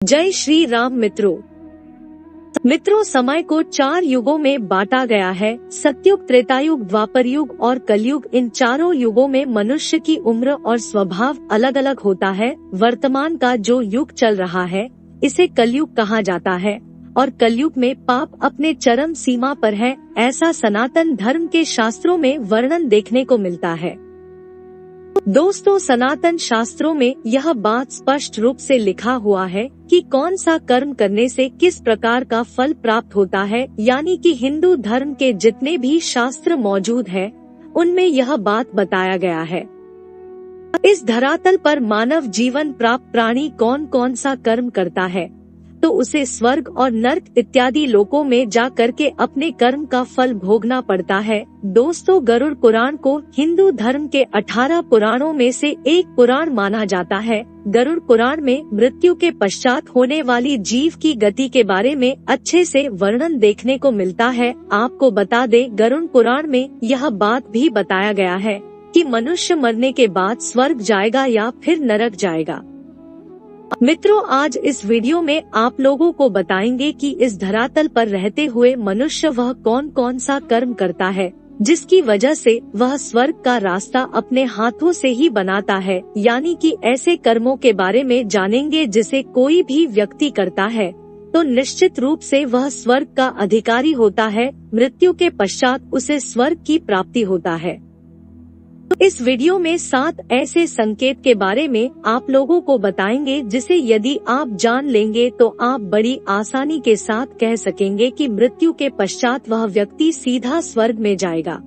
जय श्री राम मित्रों, समय को 4 युगों में बांटा गया है। सतयुग, त्रेतायुग, द्वापर युग और कलयुग। इन चारों युगों में मनुष्य की उम्र और स्वभाव अलग अलग होता है। वर्तमान का जो युग चल रहा है इसे कलयुग कहा जाता है और कलयुग में पाप अपने चरम सीमा पर है, ऐसा सनातन धर्म के शास्त्रों में वर्णन देखने को मिलता है। दोस्तों, सनातन शास्त्रों में यह बात स्पष्ट रूप से लिखा हुआ है कि कौन सा कर्म करने से किस प्रकार का फल प्राप्त होता है, यानी कि हिंदू धर्म के जितने भी शास्त्र मौजूद है उनमें यह बात बताया गया है। इस धरातल पर मानव जीवन प्राप्त प्राणी कौन कौन सा कर्म करता है तो उसे स्वर्ग और नर्क इत्यादि लोकों में जा करके अपने कर्म का फल भोगना पड़ता है। दोस्तों, गरुड़ पुराण को हिंदू धर्म के 18 पुराणों में से एक पुराण माना जाता है। गरुड़ पुराण में मृत्यु के पश्चात होने वाली जीव की गति के बारे में अच्छे से वर्णन देखने को मिलता है। आपको बता दे, गरुड़ पुराण में यह बात भी बताया गया है कि मनुष्य मरने के बाद स्वर्ग जाएगा या फिर नरक जाएगा। मित्रों, आज इस वीडियो में आप लोगों को बताएंगे कि इस धरातल पर रहते हुए मनुष्य वह कौन कौन सा कर्म करता है जिसकी वजह से वह स्वर्ग का रास्ता अपने हाथों से ही बनाता है, यानी कि ऐसे कर्मों के बारे में जानेंगे जिसे कोई भी व्यक्ति करता है तो निश्चित रूप से वह स्वर्ग का अधिकारी होता है। मृत्यु के पश्चात उसे स्वर्ग की प्राप्ति होता है। इस वीडियो में 7 ऐसे संकेत के बारे में आप लोगों को बताएंगे जिसे यदि आप जान लेंगे तो आप बड़ी आसानी के साथ कह सकेंगे कि मृत्यु के पश्चात वह व्यक्ति सीधा स्वर्ग में जाएगा।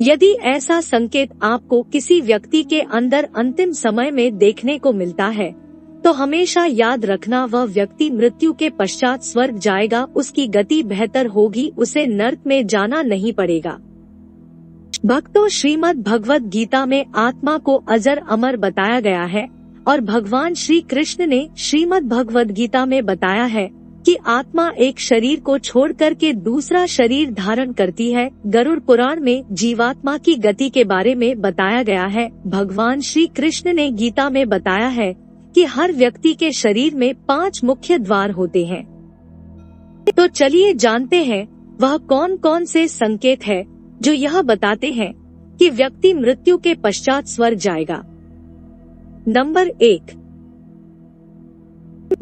यदि ऐसा संकेत आपको किसी व्यक्ति के अंदर अंतिम समय में देखने को मिलता है तो हमेशा याद रखना, वह व्यक्ति मृत्यु के पश्चात स्वर्ग जाएगा। उसकी गति बेहतर होगी, उसे नर्क में जाना नहीं पड़ेगा। भक्तों, श्रीमद् भगवद गीता में आत्मा को अजर अमर बताया गया है और भगवान श्री कृष्ण ने श्रीमद् भगवद गीता में बताया है कि आत्मा एक शरीर को छोड़कर के दूसरा शरीर धारण करती है। गरुड़ पुराण में जीवात्मा की गति के बारे में बताया गया है। भगवान श्री कृष्ण ने गीता में बताया है कि हर व्यक्ति के शरीर में 5 मुख्य द्वार होते हैं। तो चलिए जानते हैं वह कौन कौन से संकेत है जो यह बताते हैं कि व्यक्ति मृत्यु के पश्चात स्वर्ग जाएगा। नंबर 1,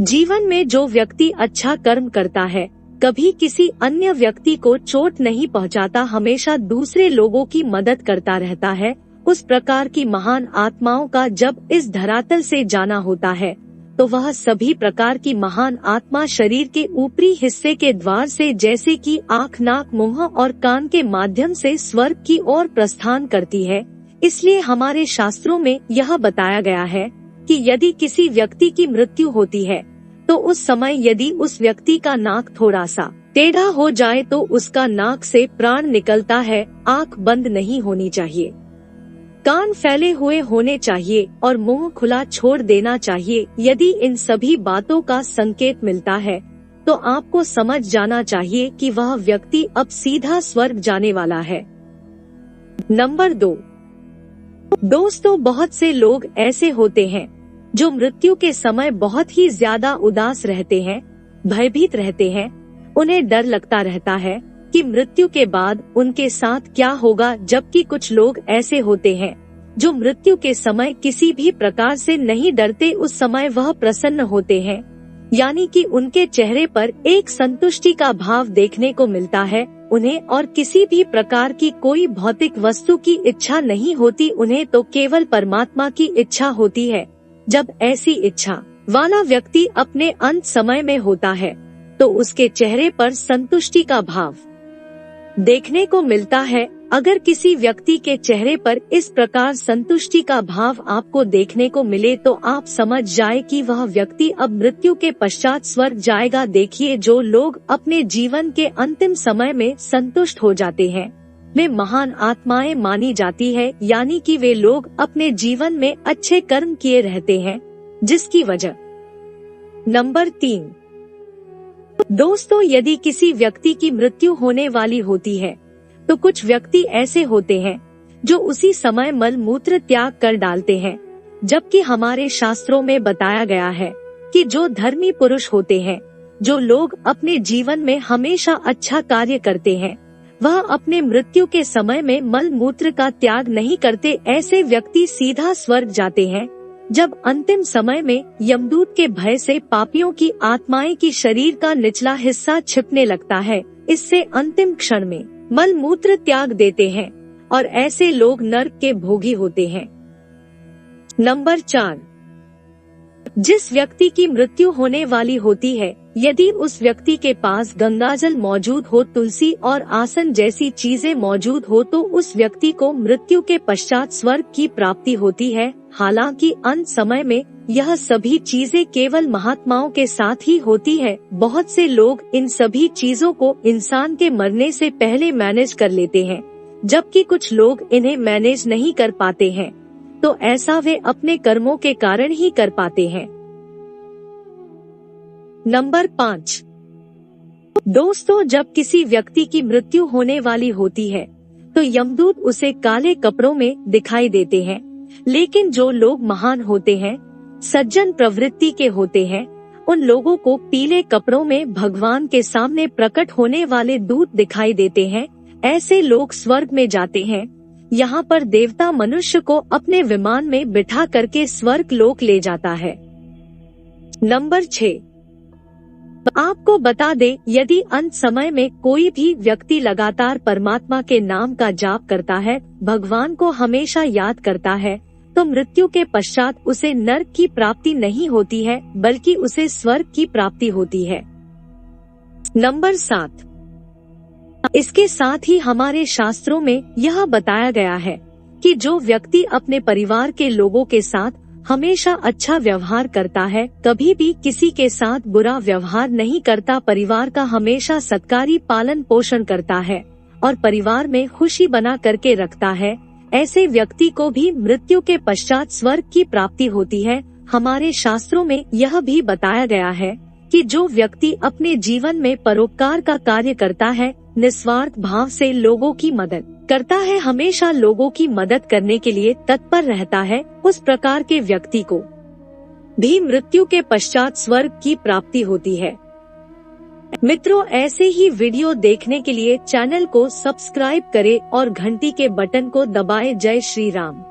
जीवन में जो व्यक्ति अच्छा कर्म करता है, कभी किसी अन्य व्यक्ति को चोट नहीं पहुंचाता, हमेशा दूसरे लोगों की मदद करता रहता है, उस प्रकार की महान आत्माओं का जब इस धरातल से जाना होता है तो वह सभी प्रकार की महान आत्मा शरीर के ऊपरी हिस्से के द्वार से, जैसे कि आँख, नाक, मुंह और कान के माध्यम से स्वर्ग की ओर प्रस्थान करती है। इसलिए हमारे शास्त्रों में यह बताया गया है कि यदि किसी व्यक्ति की मृत्यु होती है तो उस समय यदि उस व्यक्ति का नाक थोड़ा सा टेढ़ा हो जाए तो उसका नाक से प्राण निकलता है। आँख बंद नहीं होनी चाहिए, कान फैले हुए होने चाहिए और मुंह खुला छोड़ देना चाहिए। यदि इन सभी बातों का संकेत मिलता है तो आपको समझ जाना चाहिए कि वह व्यक्ति अब सीधा स्वर्ग जाने वाला है। नंबर 2, दोस्तों, बहुत से लोग ऐसे होते हैं जो मृत्यु के समय बहुत ही ज्यादा उदास रहते हैं, भयभीत रहते हैं। उन्हें डर लगता रहता है कि मृत्यु के बाद उनके साथ क्या होगा, जबकि कुछ लोग ऐसे होते हैं जो मृत्यु के समय किसी भी प्रकार से नहीं डरते, उस समय वह प्रसन्न होते हैं, यानी कि उनके चेहरे पर एक संतुष्टि का भाव देखने को मिलता है। उन्हें और किसी भी प्रकार की कोई भौतिक वस्तु की इच्छा नहीं होती, उन्हें तो केवल परमात्मा की इच्छा होती है। जब ऐसी इच्छा वाला व्यक्ति अपने अंत समय में होता है तो उसके चेहरे पर संतुष्टि का भाव देखने को मिलता है। अगर किसी व्यक्ति के चेहरे पर इस प्रकार संतुष्टि का भाव आपको देखने को मिले तो आप समझ जाए कि वह व्यक्ति अब मृत्यु के पश्चात स्वर्ग जाएगा। देखिए, जो लोग अपने जीवन के अंतिम समय में संतुष्ट हो जाते हैं वे महान आत्माएं मानी जाती है, यानी कि वे लोग अपने जीवन में अच्छे कर्म किए रहते हैं, जिसकी वजह। नंबर 3, दोस्तों, यदि किसी व्यक्ति की मृत्यु होने वाली होती है तो कुछ व्यक्ति ऐसे होते हैं जो उसी समय मल मूत्र त्याग कर डालते हैं, जबकि हमारे शास्त्रों में बताया गया है कि जो धर्मी पुरुष होते हैं, जो लोग अपने जीवन में हमेशा अच्छा कार्य करते हैं, वह अपने मृत्यु के समय में मल मूत्र का त्याग नहीं करते। ऐसे व्यक्ति सीधा स्वर्ग जाते हैं। जब अंतिम समय में यमदूत के भय से पापियों की आत्माएं की शरीर का निचला हिस्सा छिपने लगता है, इससे अंतिम क्षण में मल मूत्र त्याग देते हैं और ऐसे लोग नरक के भोगी होते हैं। नंबर 4, जिस व्यक्ति की मृत्यु होने वाली होती है, यदि उस व्यक्ति के पास गंगाजल मौजूद हो, तुलसी और आसन जैसी चीजें मौजूद हो, तो उस व्यक्ति को मृत्यु के पश्चात स्वर्ग की प्राप्ति होती है। हालांकि अंत समय में यह सभी चीजें केवल महात्माओं के साथ ही होती है। बहुत से लोग इन सभी चीजों को इंसान के मरने से पहले मैनेज कर लेते हैं, जबकि कुछ लोग इन्हें मैनेज नहीं कर पाते हैं, तो ऐसा वे अपने कर्मों के कारण ही कर पाते हैं। नंबर 5, दोस्तों, जब किसी व्यक्ति की मृत्यु होने वाली होती है तो यमदूत उसे काले कपड़ों में दिखाई देते हैं, लेकिन जो लोग महान होते हैं, सज्जन प्रवृत्ति के होते हैं, उन लोगों को पीले कपड़ों में भगवान के सामने प्रकट होने वाले दूत दिखाई देते हैं। ऐसे लोग स्वर्ग में जाते हैं। यहाँ पर देवता मनुष्य को अपने विमान में बिठा करके स्वर्ग लोक ले जाता है। नंबर 6, आपको बता दे, यदि अंत समय में कोई भी व्यक्ति लगातार परमात्मा के नाम का जाप करता है, भगवान को हमेशा याद करता है, तो मृत्यु के पश्चात उसे नरक की प्राप्ति नहीं होती है, बल्कि उसे स्वर्ग की प्राप्ति होती है। नंबर 7, इसके साथ ही हमारे शास्त्रों में यह बताया गया है कि जो व्यक्ति अपने परिवार के लोगों के साथ हमेशा अच्छा व्यवहार करता है, कभी भी किसी के साथ बुरा व्यवहार नहीं करता, परिवार का हमेशा सत्कारी पालन पोषण करता है और परिवार में खुशी बना करके रखता है, ऐसे व्यक्ति को भी मृत्यु के पश्चात स्वर्ग की प्राप्ति होती है। हमारे शास्त्रों में यह भी बताया गया है कि जो व्यक्ति अपने जीवन में परोपकार का कार्य करता है, निस्वार्थ भाव से लोगों की मदद करता है, हमेशा लोगों की मदद करने के लिए तत्पर रहता है, उस प्रकार के व्यक्ति को भी मृत्यु के पश्चात स्वर्ग की प्राप्ति होती है। मित्रों, ऐसे ही वीडियो देखने के लिए चैनल को सब्सक्राइब करें और घंटी के बटन को दबाएं। जय श्री राम।